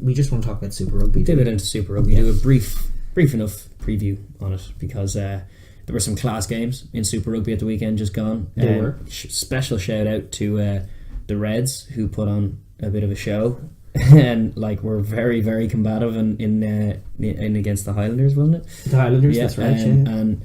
we just want to talk about Super Rugby. Dip it into Super Rugby. Do a brief enough preview on it, because there were some class games in Super Rugby at the weekend just gone. There were. Special shout out to the Reds, who put on a bit of a show and were very, very combative in against the Highlanders, wasn't it? The Highlanders, that's right. And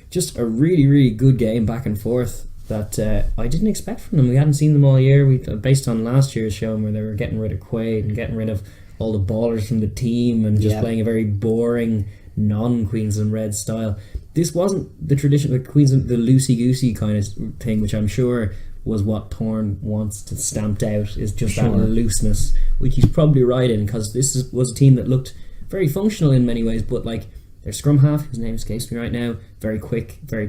just a really, really good game back and forth that I didn't expect from them. We hadn't seen them all year. Based on last year's show where they were getting rid of Quaid and getting rid of all the ballers from the team and just playing a very boring non-Queensland Reds style. This wasn't the traditional Queensland, the loosey-goosey kind of thing, which I'm sure was what Thorne wants to stamped out, is just that looseness, which he's probably right in, because this was a team that looked very functional in many ways, but their scrum half, whose name escapes me right now, very quick, very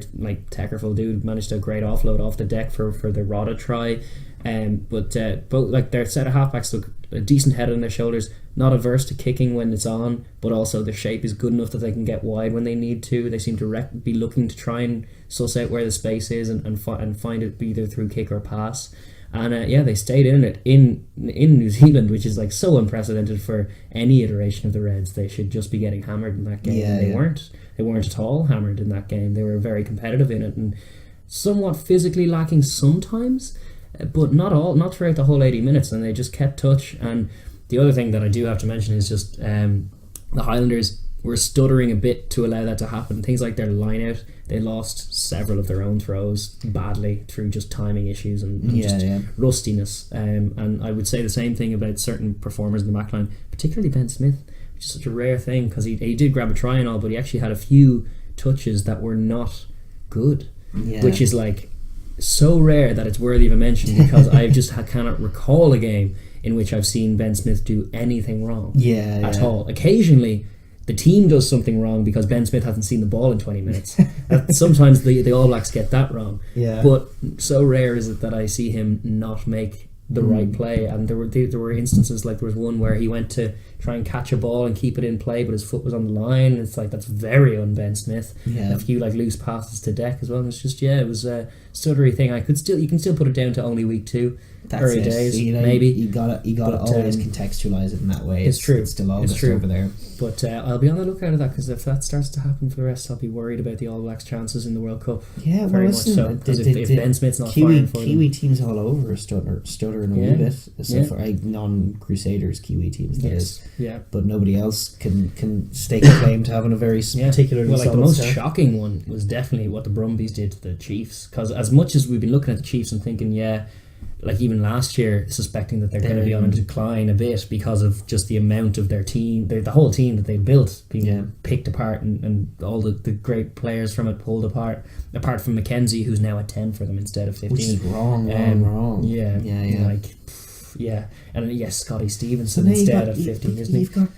technical dude, managed a great offload off the deck for the Rada try. But both their set of halfbacks look a decent head on their shoulders, not averse to kicking when it's on, but also their shape is good enough that they can get wide when they need to. They seem to be looking to try and suss out where the space is and find it either through kick or pass. And they stayed in it in New Zealand, which is so unprecedented for any iteration of the Reds. They should just be getting hammered in that game. They weren't at all hammered in that game. They were very competitive in it and somewhat physically lacking sometimes, but not throughout the whole 80 minutes, and they just kept touch. And the other thing that I do have to mention is just the Highlanders were stuttering a bit to allow that to happen. Things like their line out, they lost several of their own throws badly through just timing issues and rustiness. And I would say the same thing about certain performers in the back line, particularly Ben Smith, which is such a rare thing, because he did grab a try and all, but he actually had a few touches that were not good, which is so rare that it's worthy of a mention, because I just cannot recall a game in which I've seen Ben Smith do anything wrong at all. Occasionally the team does something wrong because Ben Smith hasn't seen the ball in 20 minutes. Sometimes the All Blacks get that wrong. But so rare is it that I see him not make the right play. And there were instances, there was one where he went to try and catch a ball and keep it in play, but his foot was on the line. It's that's very un-Ben Smith. A few loose passes to deck as well. And it's just it was a stuttery thing. You can still put it down to only week 2. That's early it. days, maybe you gotta always contextualize it in that way. It's true. It's still August over there. But I'll be on the lookout of that, because if that starts to happen for the rest, I'll be worried about the All Blacks' chances in the World Cup. Yeah, very much so. Because if Ben Smith's not firing for Kiwi them, teams all over stuttering a wee bit. So for non-Crusaders Kiwi teams, that is. Yeah. But nobody else can stake a claim to having a very particularly solid the most start. shocking one was definitely what the Brumbies did to the Chiefs, because as much as we've been looking at the Chiefs and thinking even last year, suspecting that they're going to be on a decline a bit because of just the amount of their team, the whole team that they built being picked apart and all the great players from it pulled apart from Mackenzie, who's now at 10 for them instead of 15. Which is wrong. And Scotty Stevenson instead of 15, isn't he? You've got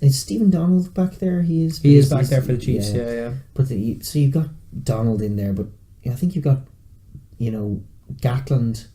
is Stephen Donald back there? He is back there for the Chiefs. But so you've got Donald in there, but I think you've got Gatland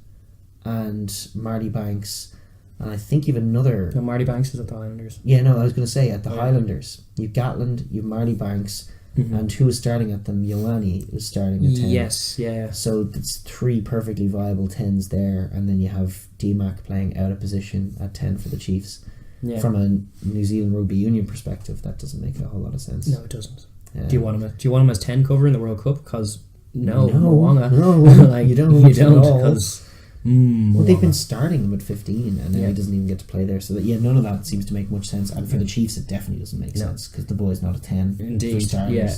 and Marty Banks, and I think you've another. No, Marty Banks is at the Highlanders. Yeah, no, I was going to say at the Highlanders. You've Gatland, you've Marty Banks, and who was starting at them? Ioane was starting at 10. Yes, yeah. So it's 3 perfectly viable 10s there, and then you have D-Mac playing out of position at 10 for the Chiefs. Yeah. From a New Zealand Rugby Union perspective, that doesn't make a whole lot of sense. No, it doesn't. Do you want him as 10 cover in the World Cup? Because no, you don't, because. Well, they've been starting him at 15, and now he doesn't even get to play there. So that none of that seems to make much sense. And for the Chiefs, it definitely doesn't make sense, because the boy's not a 10. Indeed,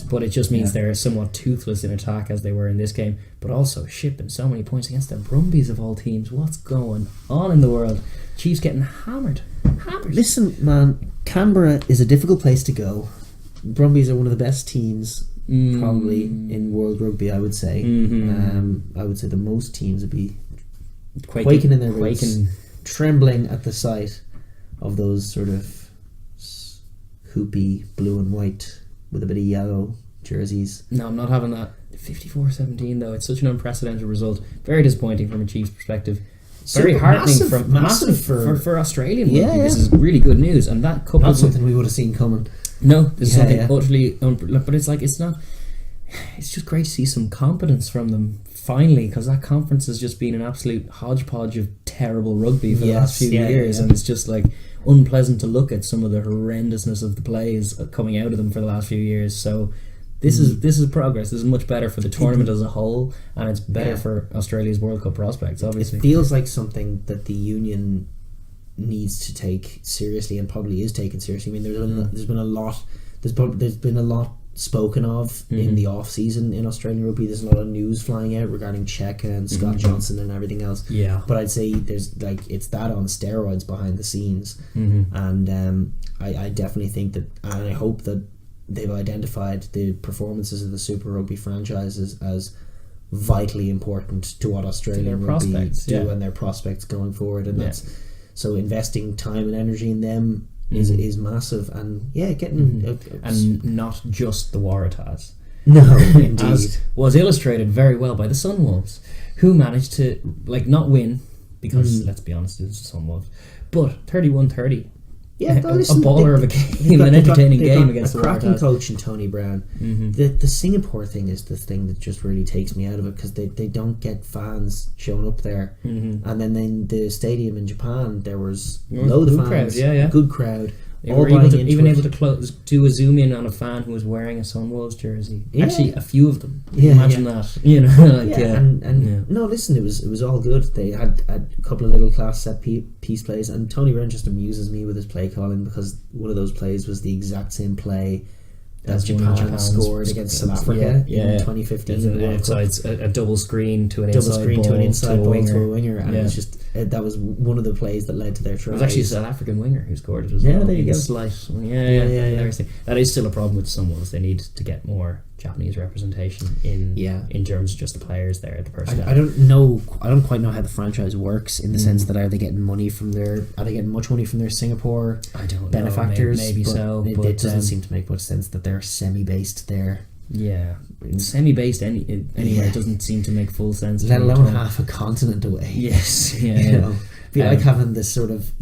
but it just means they're somewhat toothless in attack as they were in this game, but also shipping so many points against the Brumbies of all teams. What's going on in the world? Chiefs getting hammered. Listen, man, Canberra is a difficult place to go. Brumbies are one of the best teams probably in world rugby, I would say. I would say that most teams would be quaking in their boots, trembling at the sight of those sort of hoopy blue and white with a bit of yellow jerseys. No, I'm not having that. 54-17 though, it's such an unprecedented result. Very disappointing from a Chiefs perspective. Very heartening massive for Australian rugby. This is really good news, and that coupled not something we would have seen coming. No, this is something utterly but it's just great to see some competence from them finally, because that conference has just been an absolute hodgepodge of terrible rugby for the last few years, and it's just unpleasant to look at some of the horrendousness of the plays coming out of them for the last few years. So this is progress. This is much better for the tournament as a whole, and it's better for Australia's World Cup prospects, obviously. It feels like something that the union needs to take seriously, and probably is taken seriously. I mean, there's been a lot spoken of in the off season in Australian rugby. There's a lot of news flying out regarding Cheika and Scott Johnson and everything else. Yeah, but I'd say there's it's that on steroids behind the scenes, and I definitely think that, and I hope that they've identified the performances of the Super Rugby franchises as vitally important to what Australian rugby do and their prospects going forward, and that's so investing time and energy in them is massive, and getting and not just the Waratahs. No, indeed. As was illustrated very well by the Sunwolves, who managed to not win, because let's be honest, it's the Sunwolves, but 31-30. Yeah, a baller of a game, an entertaining game against the Waratahs. A cracking coach in Tony Brown. The Singapore thing is the thing that just really takes me out of it, because they don't get fans showing up there, and then in the stadium in Japan there was loads of fans, good crowd. They were able to do a zoom in on a fan who was wearing a Sunwolves jersey. Actually, a few of them. Imagine that. No, listen, it was all good. They had a couple of little class set piece plays, and Tony Brown just amuses me with his play calling, because one of those plays was the exact same play that Japan scored against South Africa in 2015. It's a double screen to an inside ball to a winger, and it was just that was one of the plays that led to their try. It was actually a South African winger who scored it as well. There you go. That is still a problem with Sunwolves. They need to get more Japanese representation in terms of just the players there, the personnel. I don't quite know how the franchise works, in the sense that are they getting much money from their Singapore benefactors? Maybe so. But it doesn't seem to make much sense that they're semi-based there. Yeah, semi-based anywhere doesn't seem to make full sense. Let alone half a continent away. Yes, Be like having this sort of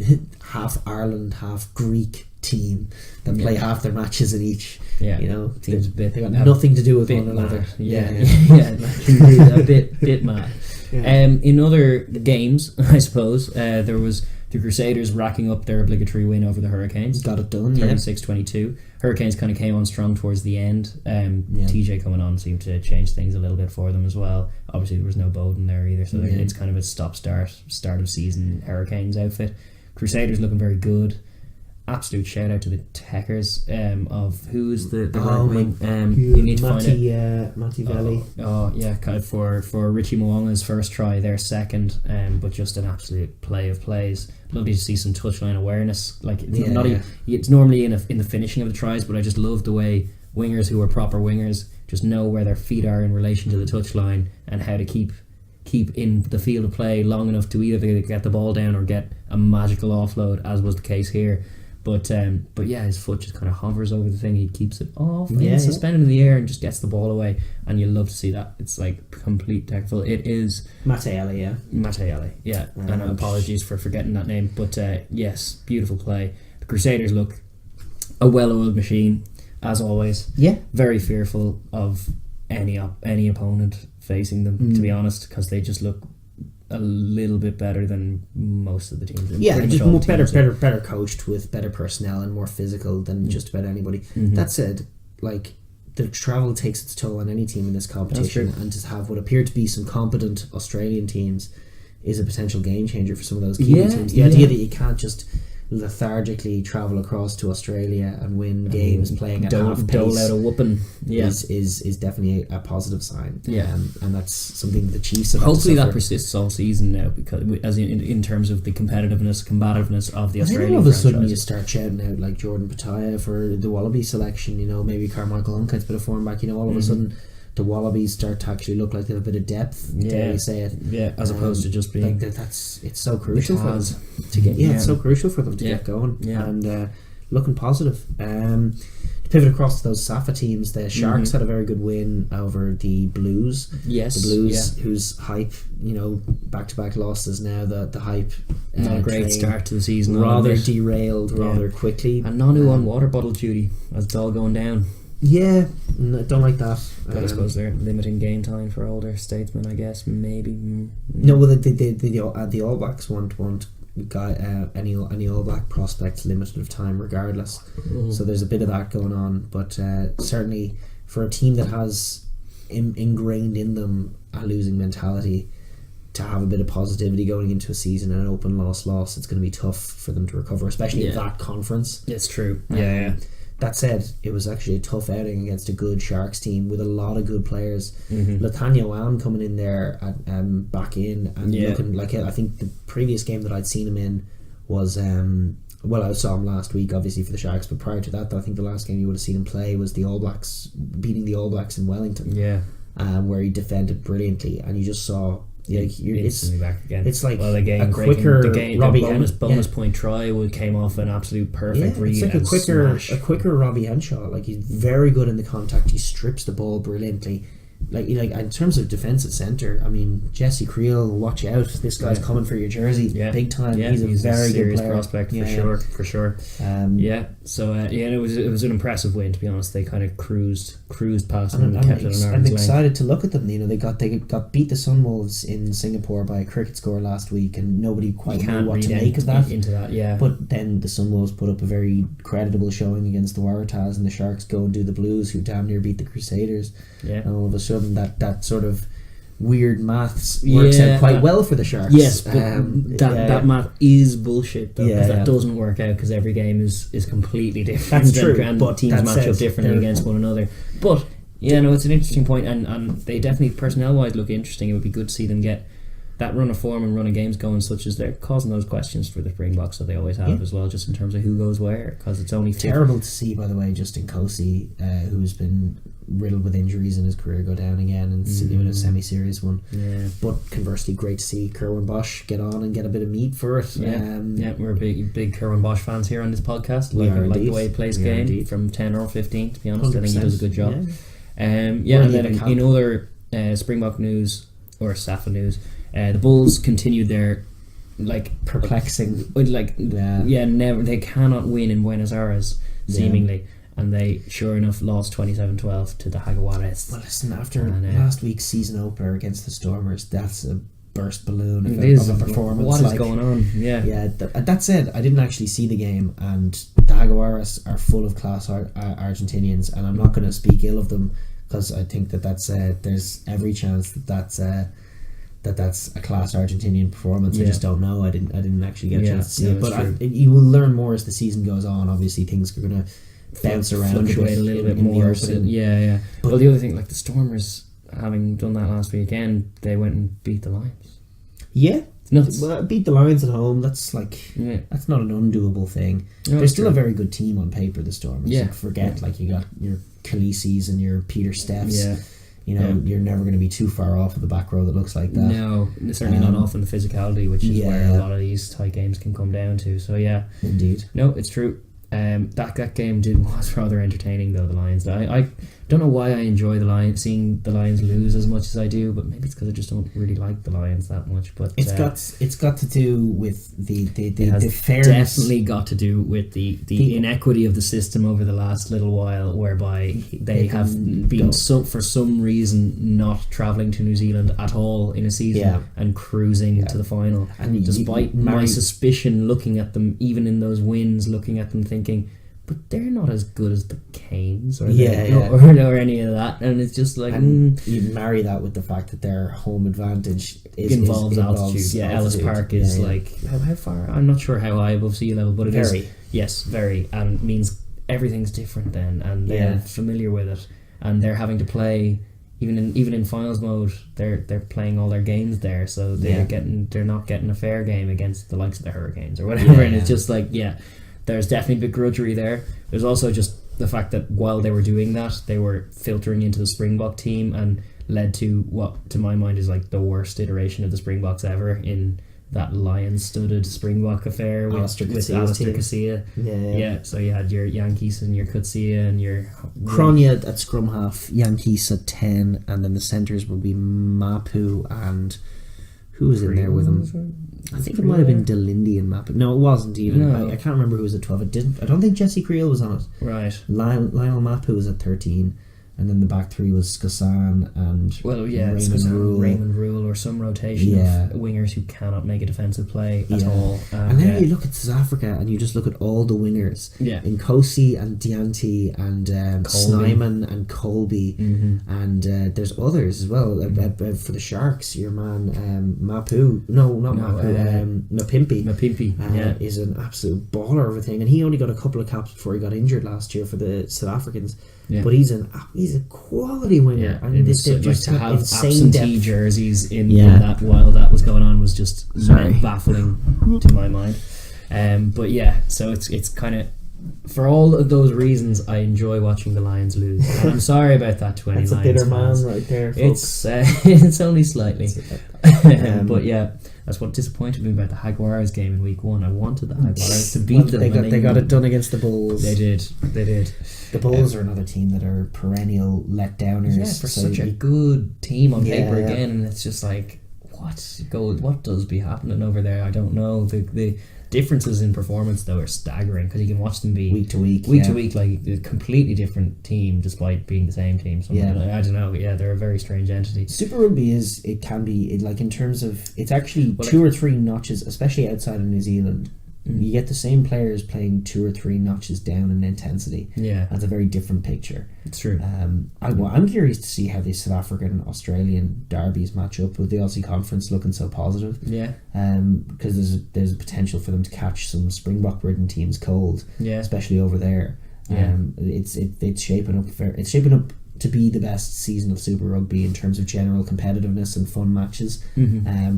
half Ireland, half Greek team that play half their matches in each. Seems a bit. They got nothing to do with one another. A bit mad. In other games, I suppose, there was the Crusaders racking up their obligatory win over the Hurricanes. Got it done, 36-22. Hurricanes kind of came on strong towards the end. TJ coming on seemed to change things a little bit for them as well. Obviously there was no Bowden there either, so it's kind of a start of season Hurricanes outfit. Crusaders looking very good. Absolute shout out to the Techers of who's the right wing. You need to find it. Matty Valley. Kind of for Richie Moanga's first try, their second, but just an absolute play of plays. Lovely to see some touchline awareness. It's normally in the finishing of the tries, but I just love the way wingers who are proper wingers just know where their feet are in relation to the touchline and how to keep in the field of play long enough to either get the ball down or get a magical offload, as was the case here. But his foot just kind of hovers over the thing. He keeps it off, suspended in the air, and just gets the ball away. And you love to see that. It's like complete technical. It is Matteelli, and apologies for forgetting that name. But yes, beautiful play. The Crusaders look a well-oiled machine, as always. Yeah, very fearful of any opponent facing them. To be honest, because they just look a little bit better than most of the teams. Just more better coached, with better personnel and more physical than just about anybody. That said, the travel takes its toll on any team in this competition, and to have what appear to be some competent Australian teams is a potential game changer for some of those Kiwi teams. The idea that you can't just lethargically travel across to Australia and win games playing at half pace, dole out a whooping, is definitely a positive sign. And that's something the Chiefs have. Hopefully that persists all season now, because as in terms of the combativeness of the Australian all of a sudden franchise. you start shouting out like Jordan Pataya for the Wallaby selection, maybe Carmichael Unkite's bit of form back, all of a sudden the Wallabies start to actually look like they have a bit of depth, dare you say it, as opposed to just being it's so crucial for them to get it's so crucial for them to get going, and looking positive. To pivot across to those SAFA teams, the Sharks had a very good win over the Blues. The Blues, whose hype, back-to-back losses now, the hype not a great start to the season, rather derailed rather quickly, and Nonu on water bottle duty as it's all going down. I don't like that. But I suppose they're limiting game time for older statesmen, I guess, maybe. No, well, the All Blacks won't any All Black prospects limited of time regardless. So there's a bit of that going on, but certainly for a team that has ingrained in them a losing mentality, to have a bit of positivity going into a season and an open loss, it's going to be tough for them to recover, especially in that conference. It's true. That said, it was actually a tough outing against a good Sharks team with a lot of good players. Nathaniel Wan coming in there back in and looking like I think the previous game that I'd seen him in was I saw him last week obviously for the Sharks, but prior to that I think the last game you would have seen him play was the All Blacks, beating the All Blacks in Wellington, where he defended brilliantly, and you just saw instantly back again. It's like a game a quicker Robbie bonus point try came off an absolute perfect read. It's like a quicker Robbie Henshaw. Like, he's very good in the contact. He strips the ball brilliantly. Like in terms of defensive centre, I mean, Jesse Creel, watch out! This guy's coming for your jersey, big time. He's a very serious good player. Prospect for sure. So it was an impressive win, to be honest. They kind of cruised past them and kept it on arm's length. I'm excited to look at them. You know, they got beat the Sunwolves in Singapore by a cricket score last week, and nobody quite knew what to make of that. But then the Sunwolves put up a very creditable showing against the Waratahs, and the Sharks go and do the Blues, who damn near beat the Crusaders. And all of a sudden that sort of weird maths works out quite well for the Sharks. Yes, but that math is bullshit though, because that doesn't work out, because every game is completely different. That's true, and but teams match up differently against one another. But it's an interesting point, and they definitely personnel wise look interesting. It would be good to see them get that run of form and run of games going, such as they're causing those questions for the Springboks that they always have as well, just in terms of who goes where, because it's only terrible to see, by the way, Justin Cosey, who's been riddled with injuries in his career, go down again and doing a semi-serious one. But conversely, great to see Kerwin Bosch get on and get a bit of meat for it. We're big Kerwin Bosch fans here on this podcast. Like the way he plays game from 10 or 15, to be honest. 100%. I think he does a good job. And then in other Springbok news, or SAFA news, the Bulls continued their perplexing, never, they cannot win in Buenos Aires seemingly, and they sure enough lost 27-12 to the Jaguares. Well, listen, after last week's season opener against the Stormers, that's a burst balloon of a performance. What is going on? That said, I didn't actually see the game, and the Jaguares are full of class Argentinians, and I'm not going to speak ill of them, because I think that's there's every chance that's a class Argentinian performance. I just don't know. I didn't actually get a chance to see it, but you will learn more as the season goes on. Obviously, things are going to bounce around, fluctuate a little bit more. But the other thing, like the Stormers, having done that last weekend, they went and beat the Lions. Well, beat the Lions at home. That's that's not an undoable thing. No, they're still a very good team on paper, the Stormers. Forget you got your Khaleesi's and your Peter Stephs. You're never going to be too far off of the back row that looks like that. No, certainly not off in the physicality, which is where a lot of these tight games can come down to. So indeed. No, it's true. That game was rather entertaining though. The Lions. I don't know why I enjoy seeing the Lions lose as much as I do, but maybe it's because I just don't really like the Lions that much. But it's got to do with the fairness. Definitely got to do with the inequity of the system over the last little while, whereby they have been for some reason not travelling to New Zealand at all in a season and cruising to the final. And despite my suspicion, looking at them, even in those wins, looking at them thinking, but they're not as good as the Canes or any of that, and it's just like you marry that with the fact that their home advantage involves altitude. Ellis Park is how far? I'm not sure how high above sea level, but it is very, and means everything's different then, and they're familiar with it, and they're having to play even in finals mode. They're playing all their games there, so they're not getting a fair game against the likes of the Hurricanes or whatever, and it's just there's definitely begrudgery there. There's also just the fact that while they were doing that, they were filtering into the Springbok team and led to what, to my mind, is the worst iteration of the Springboks ever in that lion-studded Springbok affair with Alistair Kutsia. So you had your Yankees and your Kutsia and your Kronya at scrum half, Yankees at 10, and then the centres would be Mapu and who was in there with him? I think it might have been Delindy and Mapu. No, it wasn't even. I can't remember who was at 12. I don't think Jesse Creel was on it. Right. Lionel Mapu was at 13. and then the back three was Skasan and Raymond Rule, or some rotation of wingers who cannot make a defensive play at all. And then you look at South Africa and you just look at all the wingers. In Nkosi and Dianti and Snyman and Colby, and there's others as well. For the Sharks, your man Mapimpi is an absolute baller of a thing, and he only got a couple of caps before he got injured last year for the South Africans. But he's a quality winger. And they just to have insane absentee depth. jerseys in that while that was going on was just baffling to my mind. But so it's kind of, for all of those reasons, I enjoy watching the Lions lose. And I'm sorry about that to any Lions bitter man right there, folks. It's only slightly. But that's what disappointed me about the Jaguars game in week 1. I wanted the Jaguars to beat them. They got it done against the Bulls. They did. The Bulls are another team that are perennial letdowners. For such a good team on paper again, and it's just like, what does be happening over there? I don't know. The differences in performance though are staggering, because you can watch them be week to week, like a completely different team despite being the same team. So I don't know. They're a very strange entity. Super Rugby can be like, in terms of, it's actually 2 or 3 notches, especially outside of New Zealand. You get the same players playing 2 or 3 notches down in intensity. That's a very different picture. It's true. I'm curious to see how the South African Australian derbies match up with the Aussie Conference looking so positive. Because there's a potential for them to catch some Springbok ridden teams cold. Especially over there. It's shaping up to be the best season of Super Rugby in terms of general competitiveness and fun matches,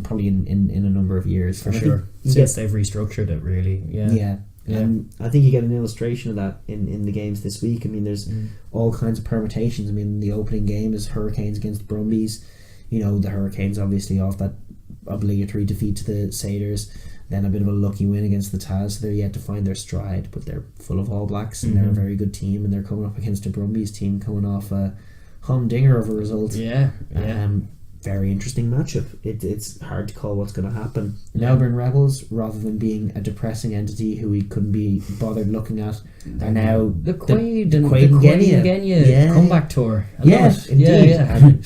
probably in a number of years. For sure. Since they've restructured it, really. I think you get an illustration of that in the games this week. I mean, there's all kinds of permutations. I mean, the opening game is Hurricanes against Brumbies. The Hurricanes obviously off that obligatory defeat to the Satyrs. Then a bit of a lucky win against the Taz. So they're yet to find their stride, but they're full of All Blacks, and they're a very good team, and they're coming up against a Brumbies team coming off a humdinger of a result. Very interesting matchup. It's hard to call what's going to happen. Melbourne Rebels, rather than being a depressing entity who we couldn't be bothered looking at, are now the Quaid and Genya comeback tour. Indeed.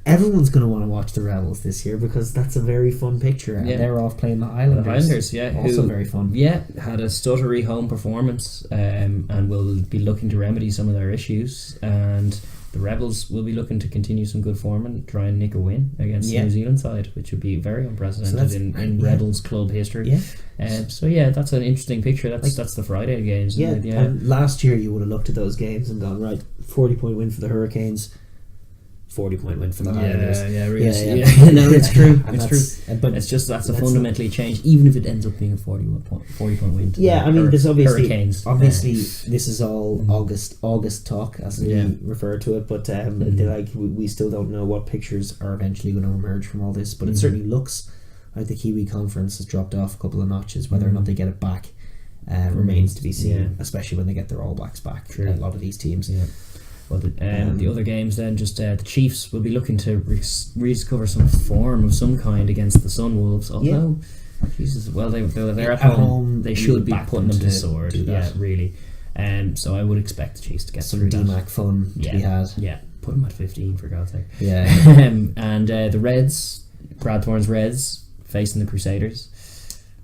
Everyone's going to want to watch the Rebels this year, because that's a very fun picture, and they're off playing the Islanders. Also very fun. Had a stuttery home performance, and will be looking to remedy some of their issues, and the Rebels will be looking to continue some good form and try and nick a win against the New Zealand side, which would be very unprecedented in Rebels club history. That's an interesting picture. That's the Friday games. And last year you would have looked at those games and gone, right, 40-point win for the Hurricanes, 40-point win for the Highlanders. No, it's true. It's true. But it's just that's a fundamentally changed, even if it ends up being a 40-point win. There's Hurricanes. Obviously, this is all August talk, as we refer to it. But we still don't know what pictures are eventually going to emerge from all this. But it certainly looks like the Kiwi Conference has dropped off a couple of notches. Whether or not they get it back remains to be seen. Especially when they get their All Blacks back. A lot of these teams. Well, the other games then, just the Chiefs will be looking to rediscover some form of some kind against the Sunwolves. Although, they're at home. They should be putting them to sword. Really. So I would expect the Chiefs to get some DMAC fun to be had. Put them at 15 for God's sake. And the Reds, Brad Thorne's Reds, facing the Crusaders.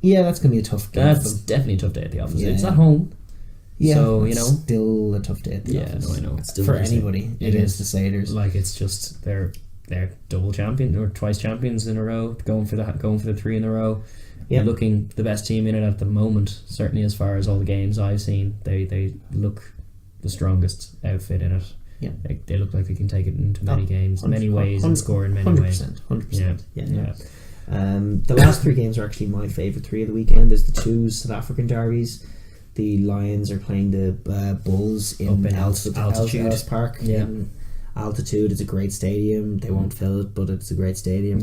That's going to be a tough game. That's definitely a tough day at the office. It's at home. So still a tough day at the office. No, I know. It's still for anybody. It is the Satyrs. Like, it's just they're double champion or twice champions in a row, going for the 3 in a row. Looking the best team in it at the moment. Certainly, as far as all the games I've seen, they look the strongest outfit in it. They look like they can take it into many games, many ways, and score in many ways. 100%. The last 3 games are actually my favourite 3 of the weekend. There's the 2 South African derbies. The Lions are playing the Bulls in altitude. Ellis Park in altitude. It's a great stadium. They won't fill it, but it's a great stadium.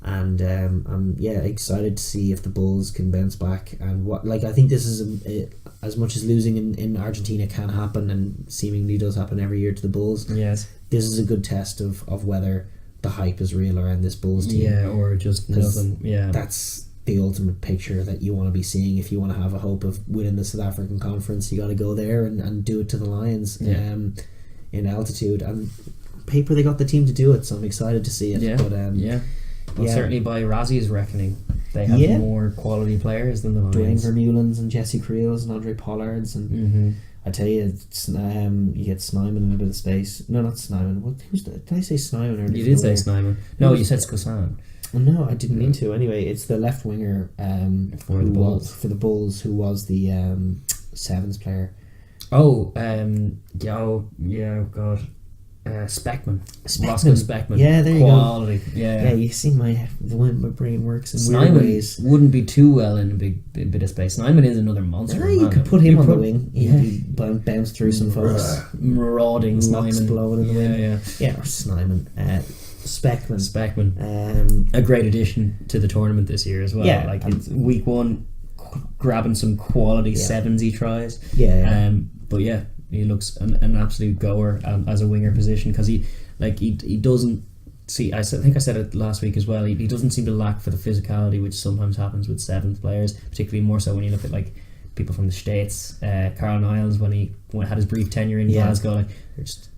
And I'm excited to see if the Bulls can bounce back. And I think this is as much as losing in Argentina can happen, and seemingly does happen every year to the Bulls. This is a good test of whether the hype is real around this Bulls team. Or just nothing. That's the ultimate picture that you want to be seeing if you want to have a hope of winning the South African Conference. You got to go there and do it to the Lions. in altitude, and on paper they got the team to do it, so I'm excited to see it. Yeah, But Well, certainly by Razzie's reckoning, they have more quality players than the Lions. Dwayne Vermeulens and Jesse Creels and Andre Pollards, and I tell you, it's, you get Snyman in a bit of space. No, not Snyman. Did I say Snyman? Or you did say Snyman. No, you said Skosan. No, I didn't mean to. Anyway, it's the left winger for the Bulls, who was the sevens player. Oh, God. Speckman. Roscoe Speckman. Yeah, there you Quality. go. Yeah, you see the way my brain works in weird ways. Wouldn't be too well in a big bit of space. Snyman is another monster. You could put him on the wing. He'd bounce through some folks. Marauding Snyman. Blowing in the wind. Yeah, or Snyman. Speckman. A great addition to the tournament this year as well. Yeah. Like it's week one, grabbing some quality sevens he tries. Yeah. But yeah, he looks an absolute goer as a winger position, because he doesn't see. I think I said it last week as well. He doesn't seem to lack for the physicality, which sometimes happens with seventh players, particularly more so when you look at like people from the States. Carl Niles, when he had his brief tenure in Glasgow, like,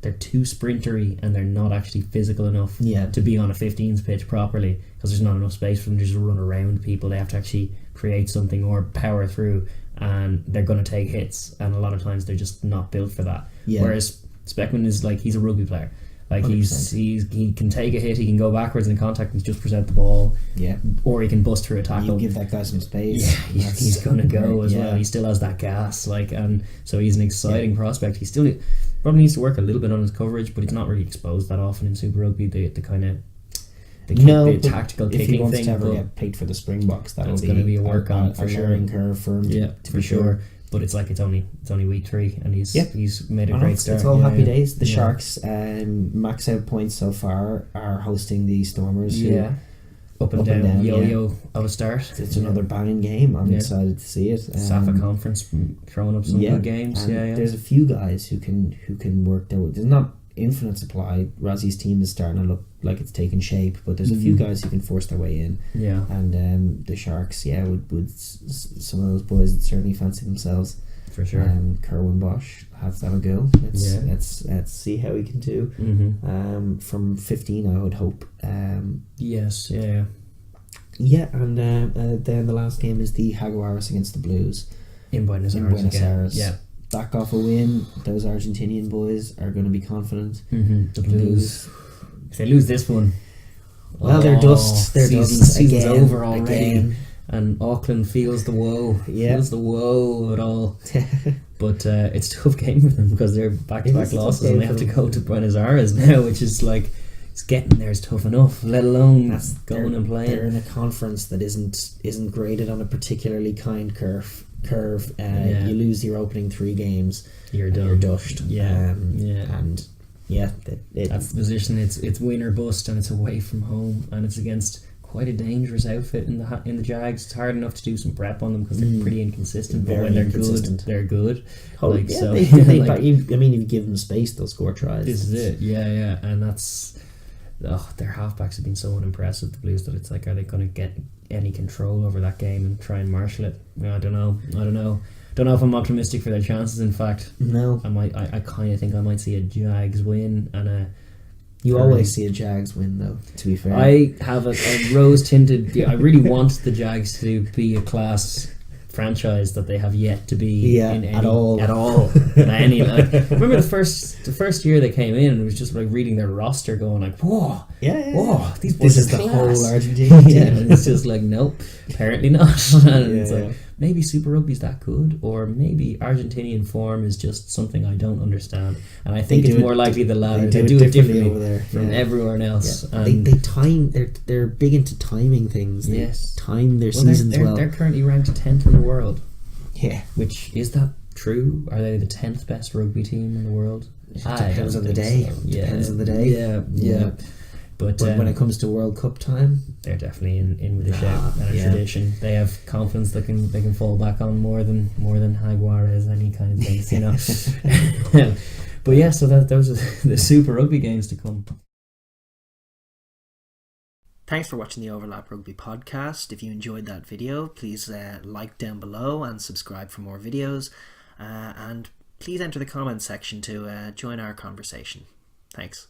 they're too sprintery and they're not actually physical enough to be on a 15s pitch properly, because there's not enough space for them to just run around people. They have to actually create something or power through, and they're going to take hits, and a lot of times they're just not built for that. Whereas Speckman is like, he's a rugby player. Like 100%. he can take a hit, he can go backwards in contact and just present the ball, or he can bust through a tackle. You give that guy some space. He's gonna go as well. He still has that gas, and so he's an exciting prospect. He still probably needs to work a little bit on his coverage, but he's not really exposed that often in Super Rugby. The kind of the tactical kicking thing. If he wants to ever get picked for the Springboks, that's going to be a work on for sure. Learning curve for him. For sure. But it's like it's only week 3, and he's made a great start. It's all happy days. The Sharks, max out points so far, are hosting the Stormers. Up and down yo-yo of a start. It's another banging game. I'm excited to see it. Safa Conference throwing up some good games. There's a few guys who can work there. There's not infinite supply. Razzie's team is starting to look like it's taking shape, but there's a few guys who can force their way in. And the Sharks, would some of those boys that certainly fancy themselves for sure. Kerwin Bosch, have a go. Let's see how he can do. From 15, I would hope. And then the last game is the Jaguares against the Blues in Buenos Aires. Back off a win. Those Argentinian boys are going to be confident. The Blues, if they lose this one, they're dust. They're season's over already. And Auckland feels the woe. Feels the woe of it all. But it's a tough game for them, because they're back-to-back losses and they have to go to Buenos Aires now, which is like, it's getting there is tough enough, let alone going and playing. They're in a conference that isn't graded on a particularly kind curve. You lose your opening 3 games, you're done. You're dushed. That's the position. It's win or bust, and it's away from home, and it's against quite a dangerous outfit in the Jags. It's hard enough to do some prep on them because they're pretty inconsistent. But when they're good, they're good. If you give them space, they'll score tries. This is it. And that's. Their halfbacks have been so unimpressive, the Blues, that it's like, are they going to get any control over that game and try and marshal it? I don't know. Don't know if I'm optimistic for their chances. In fact, no. I kind of think I might see a Jags win and a. You always see a Jags win, though. To be fair, I have a rose tinted. I really want the Jags to be a class franchise that they have yet to be in any, at all. In any, remember the first year they came in, and it was just like reading their roster, going like, whoa, these boys this is the class. Whole Argentina team. And it's just like, nope, apparently not. And it's like, maybe Super Rugby's that good, or maybe Argentinian form is just something I don't understand. And I think it's more likely the latter. They do it differently over there from everywhere else. And they time. They're big into timing things. They time their seasons well. They're currently ranked 10th in the world. Yeah. Which, is that true? Are they the 10th best rugby team in the world? Depends on the day. So. Depends on the day. Yeah. But when it comes to World Cup time, they're definitely in with a shout and a tradition. They have confidence they can fall back on more than Jaguares, any kind of things, you know. But so those are the Super Rugby games to come. Thanks for watching the Overlap Rugby podcast. If you enjoyed that video, please like down below and subscribe for more videos. And please enter the comments section to join our conversation. Thanks.